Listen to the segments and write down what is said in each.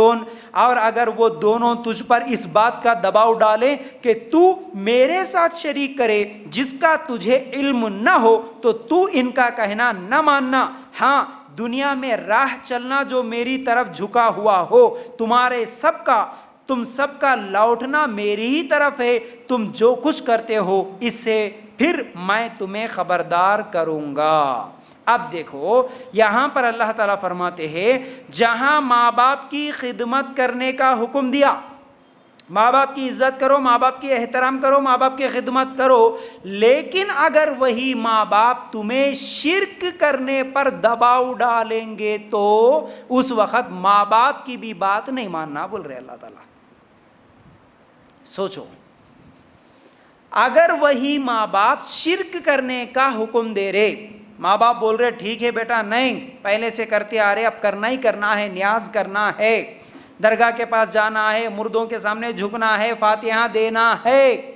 یتعاقدون، اور اگر وہ دونوں تجھ پر اس بات کا دباؤ ڈالیں کہ تو میرے ساتھ شریک کرے جس کا تجھے علم نہ ہو، تو تو ان کا کہنا نہ ماننا، ہاں دنیا میں راہ چلنا جو میری طرف جھکا ہوا ہو، تم سب کا لوٹنا میری ہی طرف ہے، تم جو کچھ کرتے ہو اس سے پھر میں تمہیں خبردار کروں گا۔ اب دیکھو یہاں پر اللہ تعالیٰ فرماتے ہیں جہاں ماں باپ کی خدمت کرنے کا حکم دیا، ماں باپ کی عزت کرو، ماں باپ کی احترام کرو، ماں باپ کی خدمت کرو، لیکن اگر وہی ماں باپ تمہیں شرک کرنے پر دباؤ ڈالیں گے تو اس وقت ماں باپ کی بھی بات نہیں ماننا، بول رہے اللہ تعالیٰ۔ سوچو، اگر وہی ماں باپ شرک کرنے کا حکم دے رہے، ماں باپ بول رہے ٹھیک ہے بیٹا، نہیں پہلے سے کرتے آ رہے، اب کرنا ہی کرنا ہے، نیاز کرنا ہے، درگاہ کے پاس جانا ہے، مردوں کے سامنے جھکنا ہے، فاتحہ دینا ہے،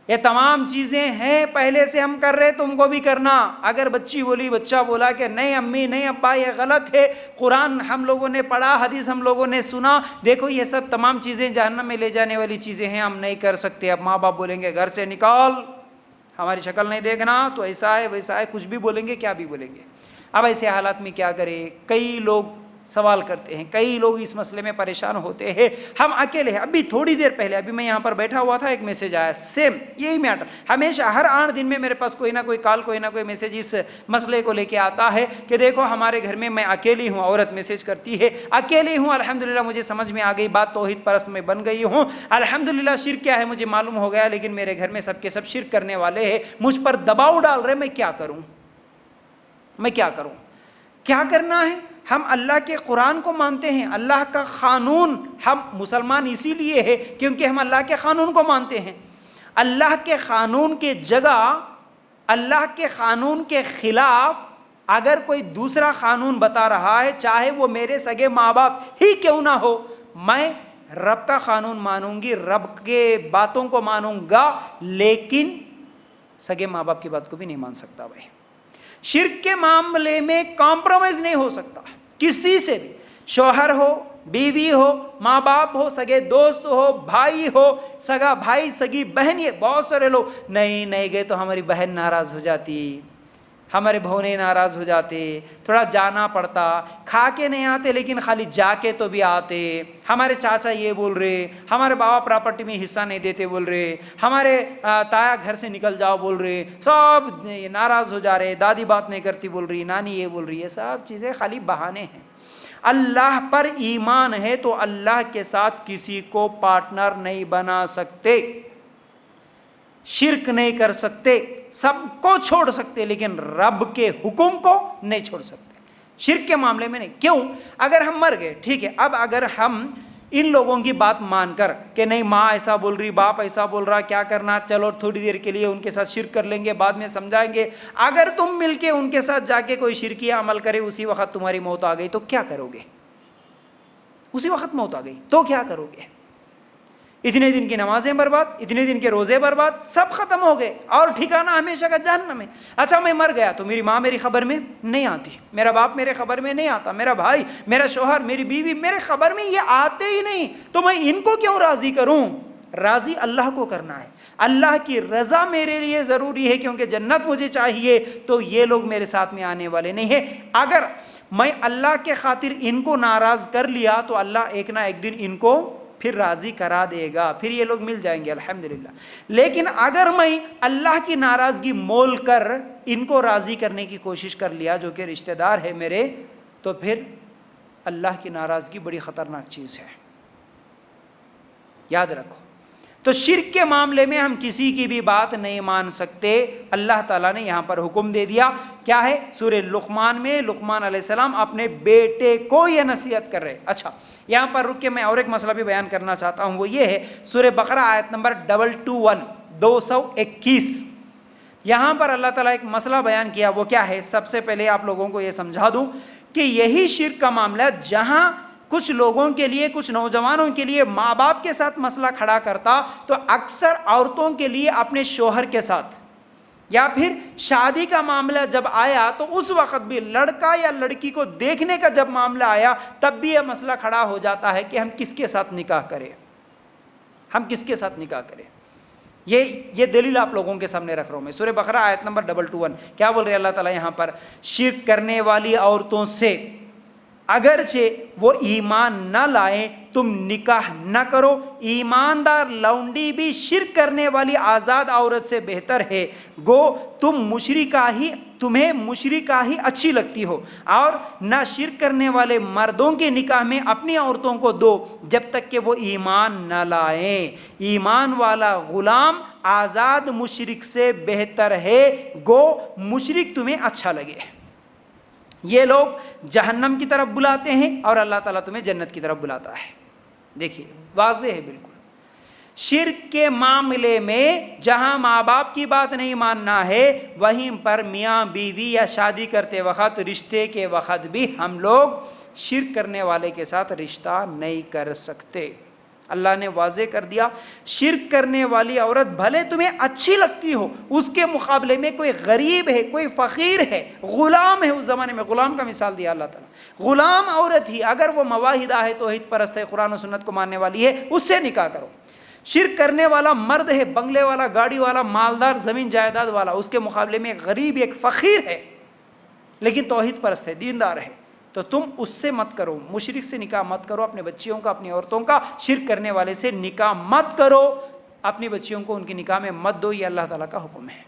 یہ تمام چیزیں ہیں پہلے سے ہم کر رہے، تم کو بھی کرنا۔ اگر بچہ بولا کہ نہیں امی نہیں ابا یہ غلط ہے، قرآن ہم لوگوں نے پڑھا، حدیث ہم لوگوں نے سنا، دیکھو یہ سب تمام چیزیں جہنم میں لے جانے والی چیزیں ہیں، ہم نہیں کر سکتے، اب ماں باپ بولیں گے گھر سے نکال، ہماری شکل نہیں دیکھنا، تو ایسا ہے ویسا ہے، کچھ بھی بولیں گے، کیا بھی بولیں گے۔ اب ایسے حالات میں کیا کریں؟ کئی لوگ سوال کرتے ہیں، کئی لوگ اس مسئلے میں پریشان ہوتے ہیں، ہم اکیلے ہیں۔ ابھی تھوڑی دیر پہلے ابھی میں یہاں پر بیٹھا ہوا تھا، ایک میسج آیا سیم یہی میٹر، ہمیشہ ہر 8 دن میں میرے پاس کوئی نہ کوئی کال، کوئی نہ کوئی میسج اس مسئلے کو لے کے آتا ہے کہ دیکھو ہمارے گھر میں اکیلی ہوں، عورت میسج کرتی ہے اکیلی ہوں، الحمدللہ مجھے سمجھ میں آ گئی بات، توحید پرست میں بن گئی ہوں، الحمدللہ شرک کیا ہے مجھے معلوم ہو گیا، لیکن میرے گھر میں سب کے سب شرک کرنے والے ہیں، مجھ پر دباؤ ڈال رہے، میں کیا کروں؟ کیا کرنا ہے؟ ہم اللہ کے قرآن کو مانتے ہیں، اللہ کا قانون، ہم مسلمان اسی لیے ہے کیونکہ ہم اللہ کے قانون کو مانتے ہیں۔ اللہ کے قانون کے جگہ، اللہ کے قانون کے خلاف اگر کوئی دوسرا قانون بتا رہا ہے، چاہے وہ میرے سگے ماں باپ ہی کیوں نہ ہو، میں رب کا قانون مانوں گی، رب کے باتوں کو مانوں گا، لیکن سگے ماں باپ کی بات کو بھی نہیں مان سکتا۔ بھائی شرک کے معاملے میں کمپرومائز نہیں ہو سکتا کسی سے بھی، شوہر ہو، بیوی ہو، ماں باپ ہو، سگے دوست ہو، بھائی ہو، سگا بھائی، سگی بہن، یہ بہت سارے لوگ نہیں گئے تو ہماری بہن ناراض ہو جاتی، ہمارے بھونے ناراض ہو جاتے، تھوڑا جانا پڑتا، کھا کے نہیں آتے لیکن خالی جا کے تو بھی آتے، ہمارے چاچا یہ بول رہے، ہمارے بابا پراپرٹی میں حصہ نہیں دیتے بول رہے، ہمارے تایا گھر سے نکل جاؤ بول رہے، سب ناراض ہو جا رہے، دادی بات نہیں کرتی بول رہی، نانی یہ بول رہی، یہ سب چیزیں خالی بہانے ہیں۔ اللہ پر ایمان ہے تو اللہ کے ساتھ کسی کو پارٹنر نہیں بنا سکتے، شرک نہیں کر سکتے، سب کو چھوڑ سکتے لیکن رب کے حکم کو نہیں چھوڑ سکتے، شرک کے معاملے میں نہیں۔ کیوں؟ اگر ہم مر گئے ٹھیک ہے، اب اگر ہم ان لوگوں کی بات مان کر کہ نہیں ماں ایسا بول رہی، باپ ایسا بول رہا، کیا کرنا، چلو تھوڑی دیر کے لیے ان کے ساتھ شرک کر لیں گے، بعد میں سمجھائیں گے، اگر تم مل کے ان کے ساتھ جا کے کوئی شرکیہ عمل کرے، اسی وقت تمہاری موت آ گئی تو کیا کرو گے؟ اسی وقت موت آ گئی تو کیا کرو گے؟ اتنے دن کی نمازیں برباد، اتنے دن کے روزے برباد، سب ختم ہو گئے اور ٹھکانہ ہمیشہ کا جہنم ہے۔ اچھا میں مر گیا تو میری ماں میری خبر میں نہیں آتی، میرا باپ میرے خبر میں نہیں آتا، میرا بھائی، میرا شوہر، میری بیوی میرے خبر میں یہ آتے ہی نہیں، تو میں ان کو کیوں راضی کروں؟ راضی اللہ کو کرنا ہے، اللہ کی رضا میرے لیے ضروری ہے کیونکہ جنت مجھے چاہیے، تو یہ لوگ میرے ساتھ میں آنے والے نہیں ہیں۔ اگر میں اللہ کے خاطر ان کو ناراض کر لیا تو اللہ ایک نہ ایک دن ان کو پھر راضی کرا دے گا، پھر یہ لوگ مل جائیں گے الحمدللہ۔ لیکن اگر میں اللہ کی ناراضگی مول کر ان کو راضی کرنے کی کوشش کر لیا جو کہ رشتہ دار ہے میرے، تو پھر اللہ کی ناراضگی بڑی خطرناک چیز ہے، یاد رکھو۔ تو شرک کے معاملے میں ہم کسی کی بھی بات نہیں مان سکتے، اللہ تعالیٰ نے یہاں پر حکم دے دیا، کیا ہے؟ سورہ لقمان میں لقمان علیہ السلام اپنے بیٹے کو یہ نصیحت کر رہے۔ اچھا یہاں پر رک کے میں اور ایک مسئلہ بھی بیان کرنا چاہتا ہوں، وہ یہ ہے سورہ بقرہ آیت نمبر 221 یہاں پر اللہ تعالیٰ ایک مسئلہ بیان کیا، وہ کیا ہے؟ سب سے پہلے آپ لوگوں کو یہ سمجھا دوں کہ یہی شرک کا معاملہ جہاں کچھ لوگوں کے لیے، کچھ نوجوانوں کے لیے ماں باپ کے ساتھ مسئلہ کھڑا کرتا، تو اکثر عورتوں کے لیے اپنے شوہر کے ساتھ، یا پھر شادی کا معاملہ جب آیا تو اس وقت بھی لڑکا یا لڑکی کو دیکھنے کا جب معاملہ آیا تب بھی یہ مسئلہ کھڑا ہو جاتا ہے کہ ہم کس کے ساتھ نکاح کریں، ہم کس کے ساتھ نکاح کریں۔ یہ دلیل آپ لوگوں کے سامنے رکھ رہا ہوں میں۔ سورہ بقرہ آیت نمبر 221 کیا بول رہے اللہ تعالیٰ یہاں پر؟ شرک کرنے والی عورتوں سے اگرچہ وہ ایمان نہ لائیں تم نکاح نہ کرو، ایماندار لونڈی بھی شرک کرنے والی آزاد عورت سے بہتر ہے، گو تمہیں مشرکہ ہی اچھی لگتی ہو، اور نہ شرک کرنے والے مردوں کے نکاح میں اپنی عورتوں کو دو جب تک کہ وہ ایمان نہ لائیں، ایمان والا غلام آزاد مشرک سے بہتر ہے، گو مشرک تمہیں اچھا لگے۔ یہ لوگ جہنم کی طرف بلاتے ہیں اور اللہ تعالیٰ تمہیں جنت کی طرف بلاتا ہے۔ دیکھیے واضح ہے بالکل۔ شرک کے معاملے میں جہاں ماں باپ کی بات نہیں ماننا ہے، وہیں پر میاں بیوی یا شادی کرتے وقت، رشتے کے وقت بھی ہم لوگ شرک کرنے والے کے ساتھ رشتہ نہیں کر سکتے۔ اللہ نے واضح کر دیا، شرک کرنے والی عورت بھلے تمہیں اچھی لگتی ہو، اس کے مقابلے میں کوئی غریب ہے، کوئی فقیر ہے، غلام ہے، اس زمانے میں غلام کا مثال دیا اللہ تعالیٰ، غلام عورت ہی اگر وہ مواحدہ ہے، توحید پرست ہے، قرآن و سنت کو ماننے والی ہے، اس سے نکاح کرو۔ شرک کرنے والا مرد ہے، بنگلے والا، گاڑی والا، مالدار، زمین جائیداد والا، اس کے مقابلے میں غریب ایک فقیر ہے لیکن توحید پرست ہے، دیندار ہے، تو تم اس سے مت کرو، مشرک سے نکاح مت کرو، اپنے بچیوں کا، اپنی عورتوں کا شرک کرنے والے سے نکاح مت کرو، اپنی بچیوں کو ان کی نکاح میں مت دو، یہ اللہ تعالیٰ کا حکم ہے۔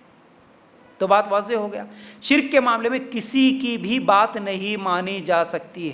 تو بات واضح ہو گیا، شرک کے معاملے میں کسی کی بھی بات نہیں مانی جا سکتی ہے۔